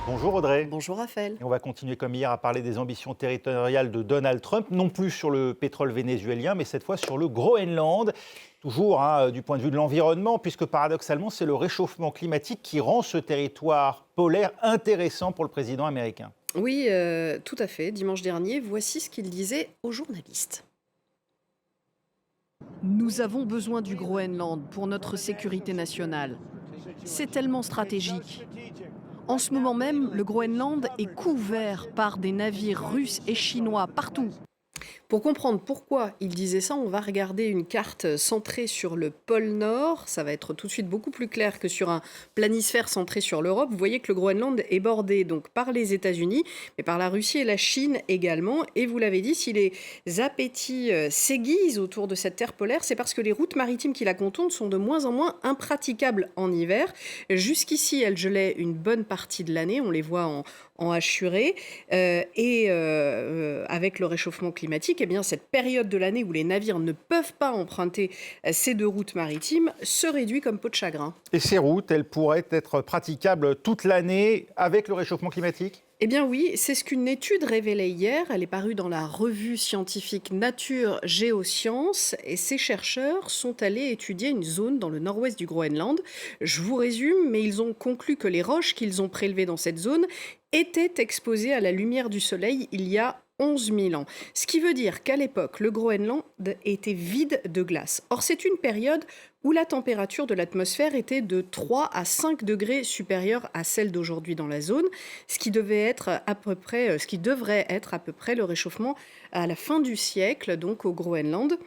Bonjour Audrey. Bonjour Raphaël. Et on va continuer comme hier à parler des ambitions territoriales de Donald Trump, non plus sur le pétrole vénézuélien, mais cette fois sur le Groenland. Toujours du point de vue de l'environnement, puisque paradoxalement, c'est le réchauffement climatique qui rend ce territoire polaire intéressant pour le président américain. Oui, tout à fait. Dimanche dernier, voici ce qu'il disait aux journalistes. Nous avons besoin du Groenland pour notre sécurité nationale. C'est tellement stratégique. En ce moment même, le Groenland est couvert par des navires russes et chinois partout. Pour comprendre pourquoi il disait ça, on va regarder une carte centrée sur le pôle Nord. Ça va être tout de suite beaucoup plus clair que sur un planisphère centré sur l'Europe. Vous voyez que le Groenland est bordé donc par les États-Unis, mais par la Russie et la Chine également. Et vous l'avez dit, si les appétits s'aiguisent autour de cette terre polaire, c'est parce que les routes maritimes qui la contournent sont de moins en moins impraticables en hiver. Jusqu'ici, elles gelaient une bonne partie de l'année. On les voit en hachuré. Avec le réchauffement climatique, eh bien, cette période de l'année où les navires ne peuvent pas emprunter ces deux routes maritimes se réduit comme peau de chagrin. Et ces routes, elles pourraient être praticables toute l'année avec le réchauffement climatique ? Eh bien oui, c'est ce qu'une étude révélait hier. Elle est parue dans la revue scientifique Nature Géosciences et ces chercheurs sont allés étudier une zone dans le nord-ouest du Groenland. Je vous résume, mais ils ont conclu que les roches qu'ils ont prélevées dans cette zone étaient exposées à la lumière du soleil il y a 11 000 ans. Ce qui veut dire qu'à l'époque, le Groenland était vide de glace. Or, c'est une période où la température de l'atmosphère était de 3 à 5 degrés supérieure à celle d'aujourd'hui dans la zone, ce qui devrait être à peu près le réchauffement à la fin du siècle, donc au Groenland.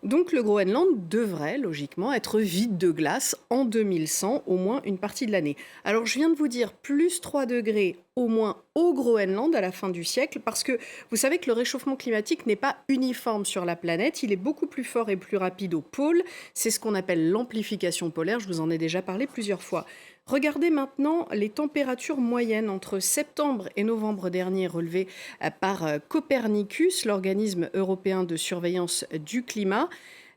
Donc le Groenland devrait logiquement être vide de glace en 2100, au moins une partie de l'année. Alors je viens de vous dire plus 3 degrés au moins au Groenland à la fin du siècle, parce que vous savez que le réchauffement climatique n'est pas uniforme sur la planète, il est beaucoup plus fort et plus rapide au pôle, c'est ce qu'on appelle l'amplification polaire, je vous en ai déjà parlé plusieurs fois. Regardez maintenant les températures moyennes entre septembre et novembre dernier relevées par Copernicus, l'organisme européen de surveillance du climat.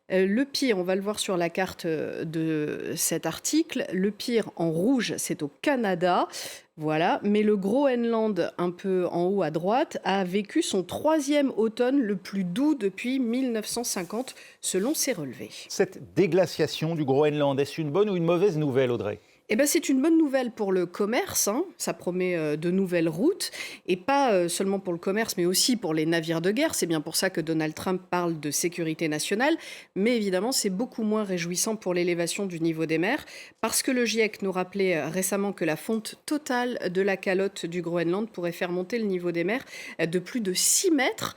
Le pire, on va le voir sur la carte de cet article, le pire en rouge, c'est au Canada. Voilà, mais le Groenland, un peu en haut à droite, a vécu son 3e automne le plus doux depuis 1950, selon ses relevés. Cette déglaciation du Groenland, est-ce une bonne ou une mauvaise nouvelle, Audrey ? Eh ben, c'est une bonne nouvelle pour le commerce, hein. Ça promet de nouvelles routes, et pas seulement pour le commerce, mais aussi pour les navires de guerre. C'est bien pour ça que Donald Trump parle de sécurité nationale, mais évidemment, c'est beaucoup moins réjouissant pour l'élévation du niveau des mers, parce que le GIEC nous rappelait récemment que la fonte totale de la calotte du Groenland pourrait faire monter le niveau des mers de plus de 6 mètres.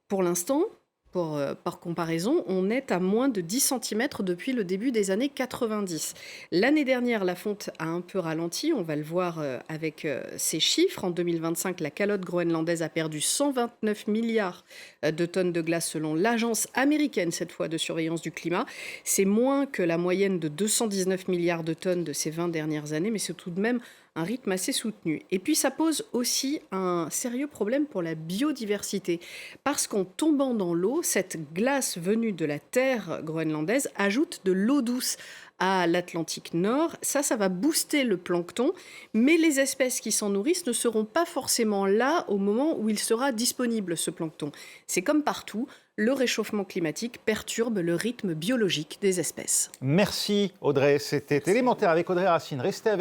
Pour l'instant, par comparaison, on est à moins de 10 centimètres depuis le début des années 90. L'année dernière, la fonte a un peu ralenti, on va le voir avec ces chiffres. En 2025, la calotte groenlandaise a perdu 129 milliards de tonnes de glace selon l'agence américaine, cette fois, de surveillance du climat. C'est moins que la moyenne de 219 milliards de tonnes de ces 20 dernières années, mais c'est tout de même un rythme assez soutenu. Et puis ça pose aussi un sérieux problème pour la biodiversité, parce qu'en tombant dans l'eau, cette glace venue de la terre groenlandaise ajoute de l'eau douce à l'Atlantique Nord. Ça va booster le plancton, mais les espèces qui s'en nourrissent ne seront pas forcément là au moment où il sera disponible, ce plancton. C'est comme partout, le réchauffement climatique perturbe le rythme biologique des espèces. Merci Audrey, c'était élémentaire avec Audrey Racine. Restez avec